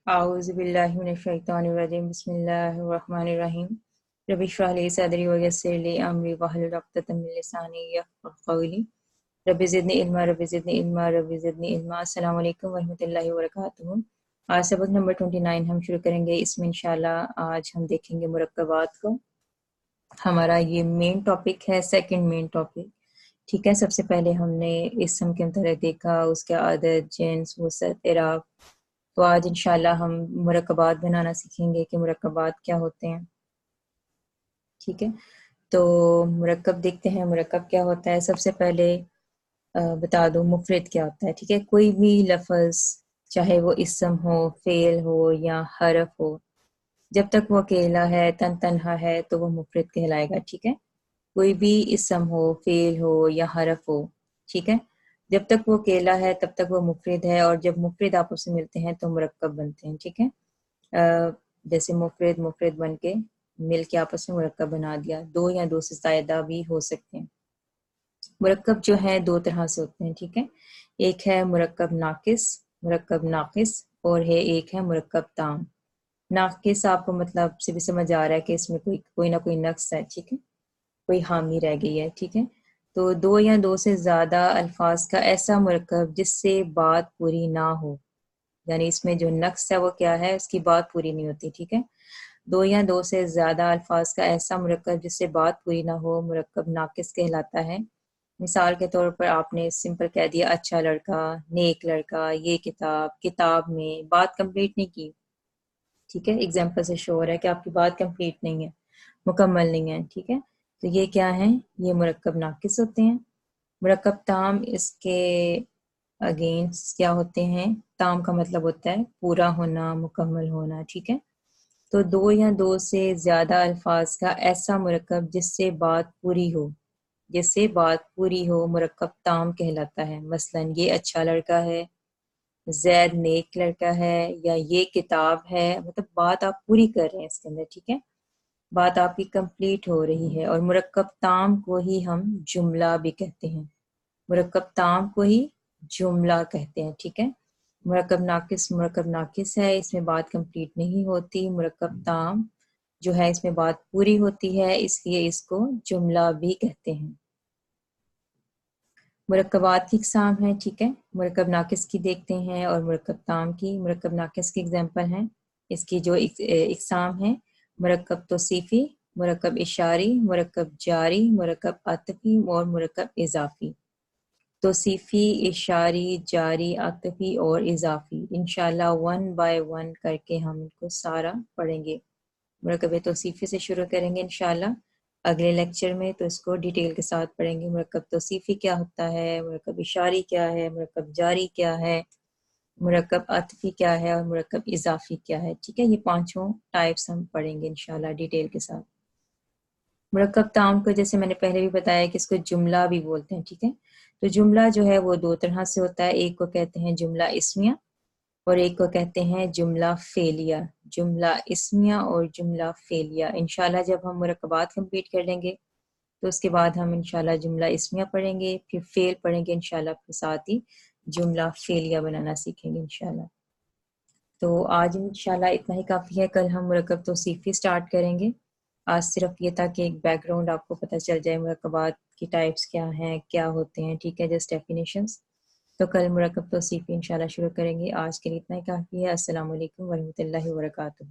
اعوذ باللہ من الشیطان الرجیم بسم اللہ الرحمن الرحیم رب اشرح لی صدری ویسر لی امری واحلل عقدۃ من لسانی یفقهوا قولی رب زدنی علما رب زدنی علما رب زدنی علما۔ السلام علیکم ورحمۃ اللہ وبرکاتہ۔ آج سبق نمبر 29 ہم شروع کریں گے۔ اس میں انشاءاللہ آج ہم دیکھیں گے مرکبات کو۔ ہمارا یہ مین ٹاپک ہے، سیکنڈ مین ٹاپک، ٹھیک ہے۔ سب سے پہلے ہم نے اسم کے متعلق دیکھا، اس کے عدد، جنس، وسعت، اعراب۔ تو آج انشاءاللہ ہم مرکبات بنانا سیکھیں گے کہ مرکبات کیا ہوتے ہیں، ٹھیک ہے۔ تو مرکب دیکھتے ہیں، مرکب کیا ہوتا ہے۔ سب سے پہلے بتا دو مفرد کیا ہوتا ہے، ٹھیک ہے۔ کوئی بھی لفظ چاہے وہ اسم ہو، فعل ہو یا حرف ہو، جب تک وہ اکیلا ہے، تنہا ہے، تو وہ مفرد کہلائے گا، ٹھیک ہے۔ کوئی بھی اسم ہو، فعل ہو یا حرف ہو، ٹھیک ہے، جب تک وہ اکیلا ہے تب تک وہ مفرد ہے، اور جب مفرد آپس میں ملتے ہیں تو مرکب بنتے ہیں، ٹھیک ہے۔ جیسے مفرد بن کے مل کے آپس میں مرکب بنا دیا۔ دو یا دو سے زائدہ بھی ہو سکتے ہیں۔ مرکب جو ہے دو طرح سے ہوتے ہیں، ٹھیک ہے۔ ایک ہے مرکب ناقص اور ایک ہے مرکب تام۔ ناقص آپ کو مطلب سے بھی سمجھ آ رہا ہے کہ اس میں کوئی نہ کوئی نقص ہے، ٹھیک ہے، کوئی خامی رہ گئی ہے، ٹھیک ہے۔ تو دو یا دو سے زیادہ الفاظ کا ایسا مرکب جس سے بات پوری نہ ہو، یعنی اس میں جو نقص ہے وہ کیا ہے، اس کی بات پوری نہیں ہوتی، ٹھیک ہے۔ دو یا دو سے زیادہ الفاظ کا ایسا مرکب جس سے بات پوری نہ ہو مرکب ناقص کہلاتا ہے۔ مثال کے طور پر آپ نے سمپل کہہ دیا اچھا لڑکا، نیک لڑکا، یہ کتاب میں، بات کمپلیٹ نہیں کی، ٹھیک ہے۔ ایگزامپل سے شو ہو رہا ہے کہ آپ کی بات کمپلیٹ نہیں ہے، مکمل نہیں ہے، ٹھیک ہے۔ تو یہ کیا ہیں، یہ مرکب ناقص ہوتے ہیں۔ مرکب تام اس کے اگینسٹ کیا ہوتے ہیں، تام کا مطلب ہوتا ہے پورا ہونا، مکمل ہونا، ٹھیک ہے۔ تو دو یا دو سے زیادہ الفاظ کا ایسا مرکب جس سے بات پوری ہو مرکب تام کہلاتا ہے۔ مثلا یہ اچھا لڑکا ہے، زید نیک لڑکا ہے، یا یہ کتاب ہے، مطلب بات آپ پوری کر رہے ہیں اس کے اندر، ٹھیک ہے، بات آپ کی کمپلیٹ ہو رہی ہے۔ اور مرکب تام کو ہی ہم جملہ بھی کہتے ہیں، مرکب تام کو ہی جملہ کہتے ہیں، ٹھیک ہے۔ مرکب ناقص ہے، اس میں بات کمپلیٹ نہیں ہوتی۔ مرکب تام جو ہے اس میں بات پوری ہوتی ہے، اس لیے اس کو جملہ بھی کہتے ہیں۔ مرکبات کی اقسام ہیں، ٹھیک ہے۔ مرکب ناقص کی دیکھتے ہیں اور مرکب تام کی۔ مرکب ناقص کی اگزامپل ہیں، اس کی جو اقسام ہیں: مرکب توصیفی، مرکب اشاری، مرکب جاری، مرکب عطفی اور مرکب اضافی۔ توصیفی، اشاری، جاری، عطفی اور اضافی، انشاءاللہ 1 بائی 1 کر کے ہم ان کو سارا پڑھیں گے۔ مرکب توصیفی سے شروع کریں گے انشاءاللہ اگلے لیکچر میں، تو اس کو ڈیٹیل کے ساتھ پڑھیں گے۔ مرکب توصیفی کیا ہوتا ہے، مرکب اشاری کیا ہے، مرکب جاری کیا ہے، مرکب عطفی کیا ہے اور مرکب اضافی کیا ہے، ٹھیک ہے۔ یہ پانچوں ٹائپس ہم پڑھیں گے انشاءاللہ ڈیٹیل کے ساتھ۔ مرکب تام کو جیسے میں نے پہلے بھی بتایا کہ اس کو جملہ بھی بولتے ہیں، ٹھیک ہے۔ تو جملہ جو ہے وہ دو طرح سے ہوتا ہے، ایک کو کہتے ہیں جملہ اسمیہ اور ایک کو کہتے ہیں جملہ فعلیہ۔ جملہ اسمیہ اور جملہ فعلیہ، انشاءاللہ جب ہم مرکبات کمپلیٹ کر لیں گے تو اس کے بعد ہم انشاءاللہ جملہ اسمیہ پڑھیں گے، پھر فعل پڑھیں گے انشاءاللہ، پھر ساتھ ہی جملہ فعلیہ بنانا سیکھیں گے انشاءاللہ۔ تو آج انشاءاللہ اتنا ہی کافی ہے، کل ہم مرکب توصیفی سٹارٹ کریں گے۔ آج صرف یہ تھا کہ ایک بیک گراؤنڈ آپ کو پتہ چل جائے مرکبات کی ٹائپس کیا ہیں، کیا ہوتے ہیں، ٹھیک ہے، جسٹ ڈیفینیشنز۔ تو کل مرکب توصیفی انشاءاللہ شروع کریں گے۔ آج کے لیے اتنا ہی کافی ہے۔ السلام علیکم ورحمۃ اللہ وبرکاتہ۔